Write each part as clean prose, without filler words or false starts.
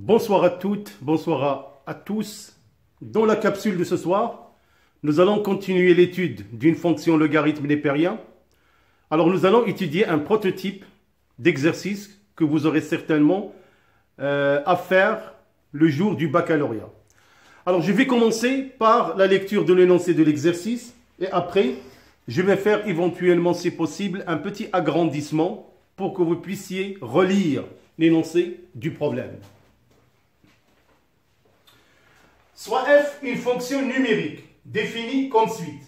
Bonsoir à toutes, bonsoir à tous. Dans la capsule de ce soir, nous allons continuer l'étude d'une fonction logarithme népérien. Alors nous allons étudier un prototype d'exercice que vous aurez certainement à faire le jour du baccalauréat. Alors je vais commencer par la lecture de l'énoncé de l'exercice et après je vais faire éventuellement, si possible, un petit agrandissement pour que vous puissiez relire l'énoncé du problème. Soit f une fonction numérique définie comme suit.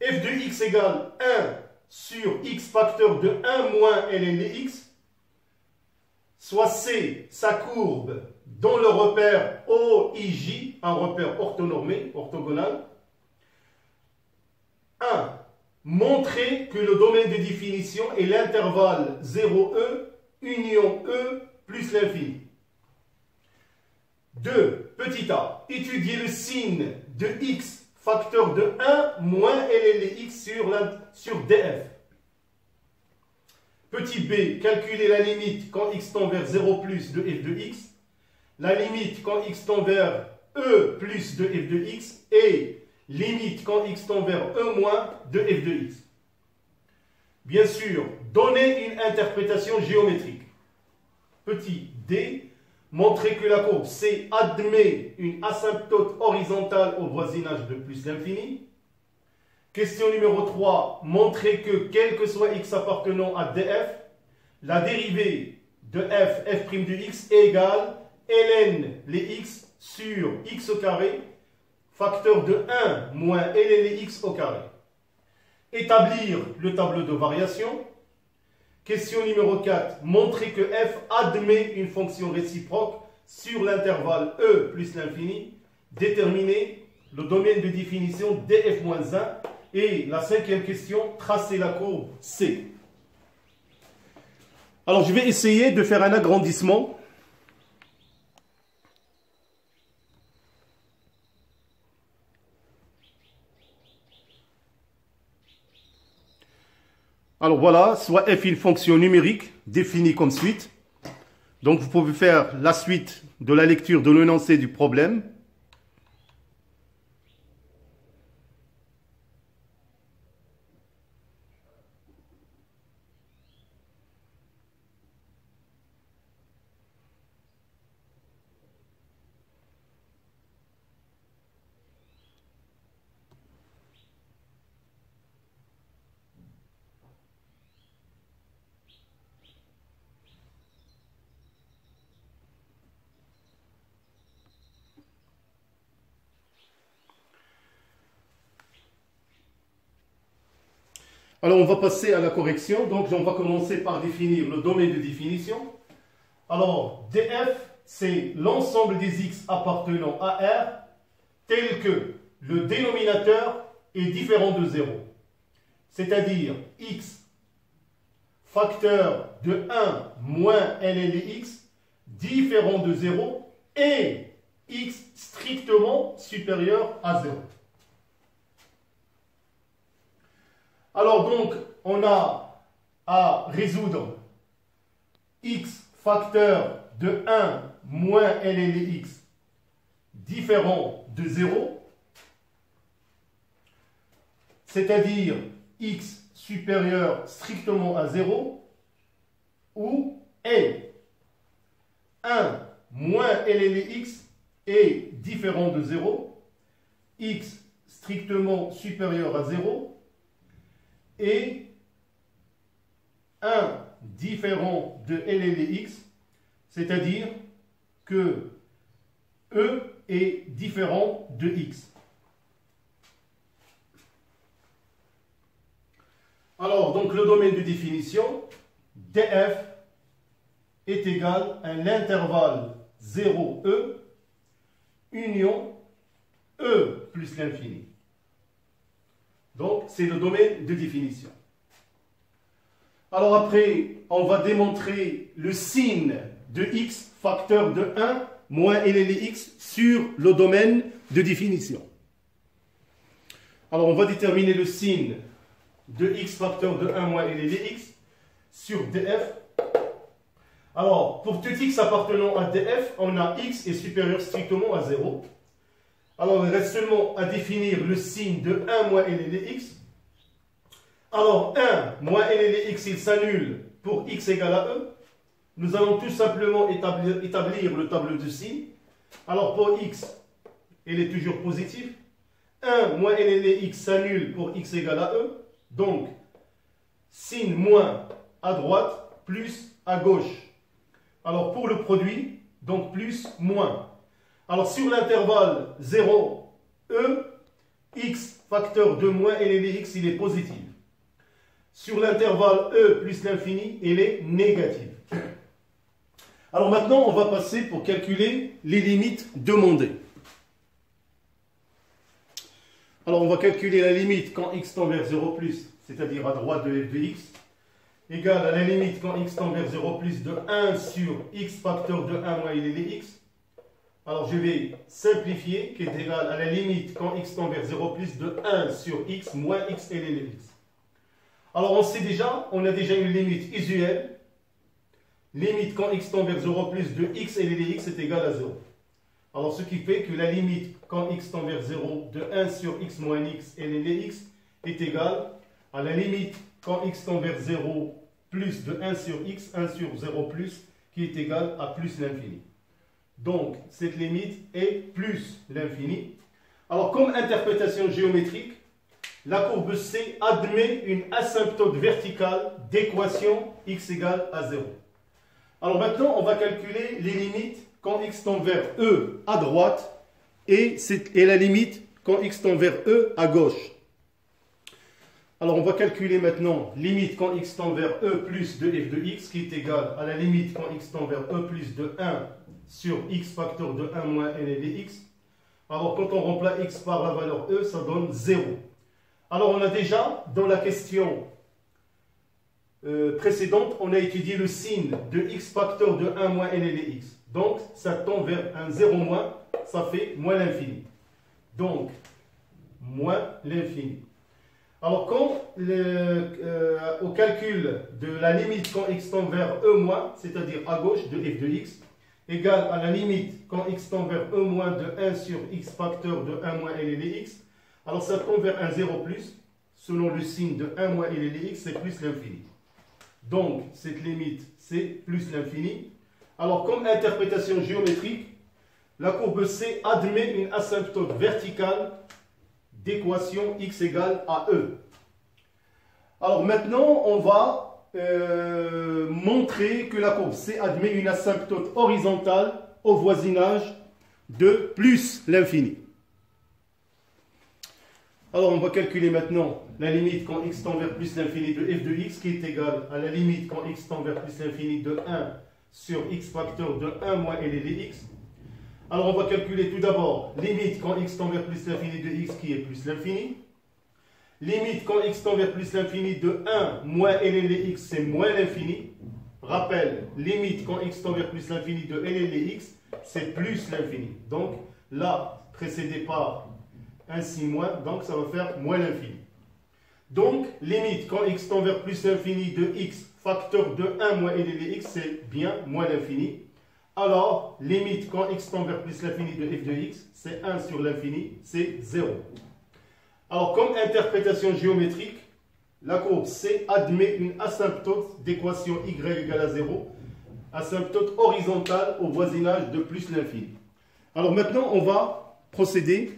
F de x égale 1 sur x facteur de 1 moins ln de x, soit C, sa courbe, dont le repère OIJ, un repère orthonormé, orthogonal. 1. Montrer que le domaine de définition est l'intervalle 0E, union E, plus l'infini. 2. Petit a. Étudier le signe de x facteur de 1 moins ln de x sur df. Petit b. Calculer la limite quand x tend vers 0 plus de f de x, la limite quand x tend vers e plus de f de x et limite quand x tend vers e moins de f de x. Bien sûr, donner une interprétation géométrique. Petit d. Montrer que la courbe C admet une asymptote horizontale au voisinage de plus l'infini. Question numéro 3. Montrer que, quel que soit x appartenant à df, la dérivée de f de x est égale ln les x sur x au carré, facteur de 1 moins ln les x au carré. Établir le tableau de variation. Question numéro 4. Montrer que f admet une fonction réciproque sur l'intervalle e plus l'infini. Déterminer le domaine de définition df-1. Et la cinquième question, tracer la courbe C. Alors je vais essayer de faire un agrandissement. Alors voilà, soit f une fonction numérique définie comme suite. Donc vous pouvez faire la suite de la lecture de l'énoncé du problème. Alors, on va passer à la correction. Donc, on va commencer par définir le domaine de définition. Alors, df, c'est l'ensemble des x appartenant à R, tel que le dénominateur est différent de 0. C'est-à-dire x facteur de 1 moins ln de x différent de 0 et x strictement supérieur à 0. Alors donc, on a à résoudre x facteur de 1 moins ln de x différent de 0, c'est-à-dire x supérieur strictement à 0, ou est 1 moins ln de x est différent de 0, x strictement supérieur à 0, et 1 différent de ln de x, c'est-à-dire que E est différent de x. Alors, donc le domaine de définition, df est égal à l'intervalle 0E union E plus l'infini. Donc, c'est le domaine de définition. Alors après, on va démontrer le signe de x facteur de 1 moins ln de x sur le domaine de définition. Alors, on va déterminer le signe de x facteur de 1 moins ln de x sur df. Alors, pour tout x appartenant à df, on a x est supérieur strictement à 0. Alors, il reste seulement à définir le signe de 1 moins ln x. Alors, 1 moins ln x, il s'annule pour x égale à e. Nous allons tout simplement établir le tableau de signes. Alors, pour x, il est toujours positif. 1 moins ln x s'annule pour x égale à e. Donc, signe moins à droite, plus à gauche. Alors, pour le produit, donc plus, moins. Alors, sur l'intervalle 0, e, x facteur de moins ln x, il est positif. Sur l'intervalle e plus l'infini, il est négatif. Alors maintenant, on va passer pour calculer les limites demandées. Alors, on va calculer la limite quand x tend vers 0 plus, c'est-à-dire à droite de f de x, égale à la limite quand x tend vers 0 plus de 1 sur x facteur de 1 moins ln x. Alors, je vais simplifier, qui est égal à la limite quand x tend vers 0 plus de 1 sur x moins x ln x. Alors, on sait déjà, on a déjà une limite usuelle. Limite quand x tend vers 0 plus de x ln x est égal à 0. Alors, ce qui fait que la limite quand x tend vers 0 de 1 sur x moins x ln x est égale à la limite quand x tend vers 0 plus de 1 sur x, 1 sur 0 plus, qui est égal à plus l'infini. Donc, cette limite est plus l'infini. Alors, comme interprétation géométrique, la courbe C admet une asymptote verticale d'équation x égale à 0. Alors maintenant, on va calculer les limites quand x tend vers E à droite et la limite quand x tend vers E à gauche. Alors on va calculer maintenant limite quand x tend vers E plus de f de x qui est égal à la limite quand x tend vers E plus de 1 sur x facteur de 1 moins ln x. Alors quand on remplace x par la valeur E, ça donne 0. Alors on a déjà, dans la question précédente, on a étudié le signe de x facteur de 1 moins ln x. Donc ça tend vers un 0 moins, ça fait moins l'infini. Donc, moins l'infini. Alors quand au calcul de la limite quand x tend vers e moins, c'est-à-dire à gauche de f de x, égale à la limite quand x tend vers e moins de 1 sur x facteur de 1 moins ln x, alors ça tend vers un 0 plus, selon le signe de 1 moins ln x, c'est plus l'infini. Donc, cette limite, c'est plus l'infini. Alors, comme interprétation géométrique, la courbe C admet une asymptote verticale d'équation x égale à E. Alors maintenant, on va montrer que la courbe C admet une asymptote horizontale au voisinage de plus l'infini. Alors on va calculer maintenant la limite quand x tend vers plus l'infini de f de x qui est égale à la limite quand x tend vers plus l'infini de 1 sur x facteur de 1 moins ln x. Alors on va calculer tout d'abord limite quand x tend vers plus l'infini de x qui est plus l'infini. Limite quand x tend vers plus l'infini de 1 moins ln x c'est moins l'infini. Rappel, limite quand x tend vers plus l'infini de ln x c'est plus l'infini. Donc là, précédé par ainsi moins, donc ça va faire moins l'infini. Donc, limite quand x tend vers plus l'infini de x facteur de 1 moins ln x, c'est bien moins l'infini. Alors, limite quand x tend vers plus l'infini de f de x, c'est 1 sur l'infini, c'est 0. Alors, comme interprétation géométrique, la courbe C admet une asymptote d'équation y égale à 0, asymptote horizontale au voisinage de plus l'infini. Alors maintenant, on va procéder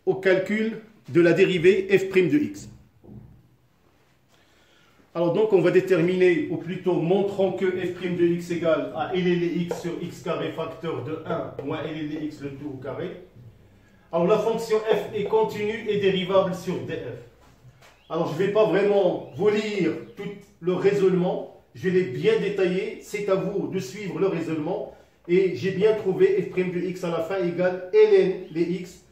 au calcul de la dérivée f' de x. Alors donc on va déterminer, ou plutôt montrant que f' de x égale à ln x sur x carré facteur de 1 moins ln x le tout au carré. Alors la fonction f est continue et dérivable sur df. Alors je ne vais pas vraiment vous lire tout le raisonnement, je l'ai bien détaillé, c'est à vous de suivre le raisonnement. Et j'ai bien trouvé f' de x à la fin égale ln les x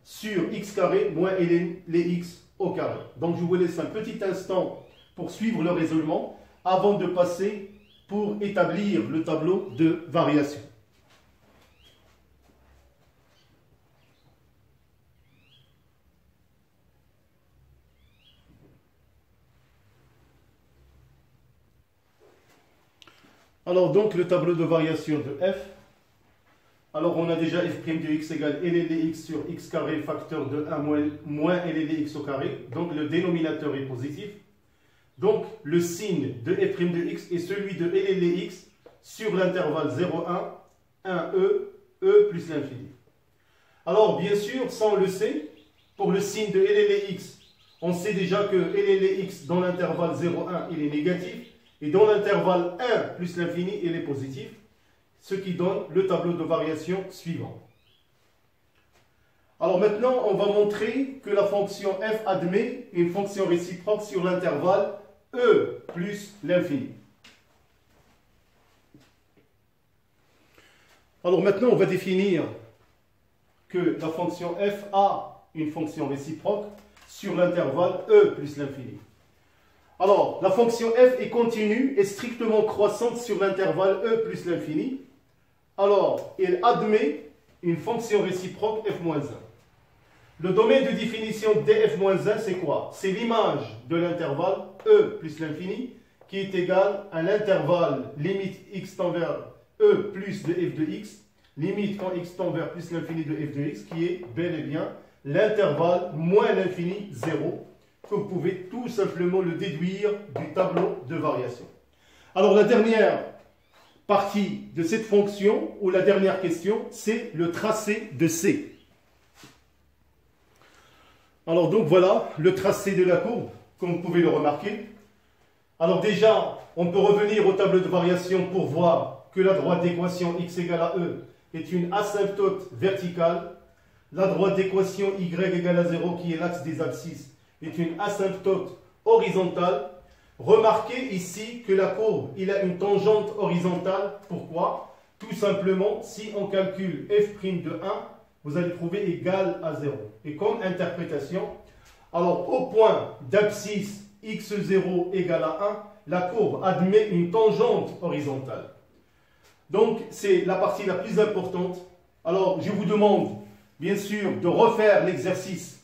sur x carré moins ln les x au carré. Donc je vous laisse un petit instant pour suivre le raisonnement avant de passer pour établir le tableau de variation. Alors donc le tableau de variation de f. Alors on a déjà f' de x égale ln(x) sur x carré facteur de 1 moins ln(x) au carré. Donc le dénominateur est positif. Donc le signe de f' de x est celui de ln(x) sur l'intervalle 0,1, 1e plus l'infini. Alors bien sûr, ça on le sait, pour le signe de ln(x), on sait déjà que ln(x) dans l'intervalle 0,1 il est négatif. Et dans l'intervalle 1 plus l'infini, il est positif, ce qui donne le tableau de variation suivant. Alors maintenant, on va montrer que la fonction f admet une fonction réciproque sur l'intervalle e plus l'infini. Alors maintenant, on va définir que la fonction f a une fonction réciproque sur l'intervalle e plus l'infini. Alors, la fonction f est continue et strictement croissante sur l'intervalle e plus l'infini. Alors, elle admet une fonction réciproque f-1. Le domaine de définition df-1, c'est quoi? C'est l'image de l'intervalle e plus l'infini qui est égal à l'intervalle limite x tend vers e plus de f de x, limite quand x tend vers plus l'infini de f de x, qui est bel et bien l'intervalle moins l'infini 0. Que vous pouvez tout simplement le déduire du tableau de variation. Alors la dernière partie de cette fonction, ou la dernière question, c'est le tracé de C. Alors donc voilà le tracé de la courbe, comme vous pouvez le remarquer. Alors déjà, on peut revenir au tableau de variation pour voir que la droite d'équation x égale à e est une asymptote verticale. La droite d'équation y égale à 0, qui est l'axe des abscisses, est une asymptote horizontale. Remarquez ici que la courbe, il a une tangente horizontale. Pourquoi? Tout simplement, si on calcule f' de 1, vous allez trouver égal à 0. Et comme interprétation, alors au point d'abscisse x0 égale à 1, la courbe admet une tangente horizontale. Donc c'est la partie la plus importante. Alors je vous demande bien sûr de refaire l'exercice.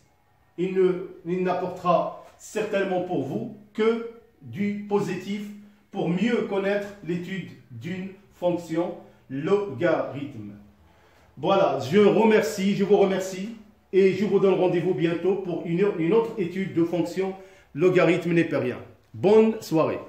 Il n'apportera certainement pour vous que du positif pour mieux connaître l'étude d'une fonction logarithme. Voilà, je vous remercie et je vous donne rendez-vous bientôt pour une autre étude de fonction logarithme népérien. Bonne soirée.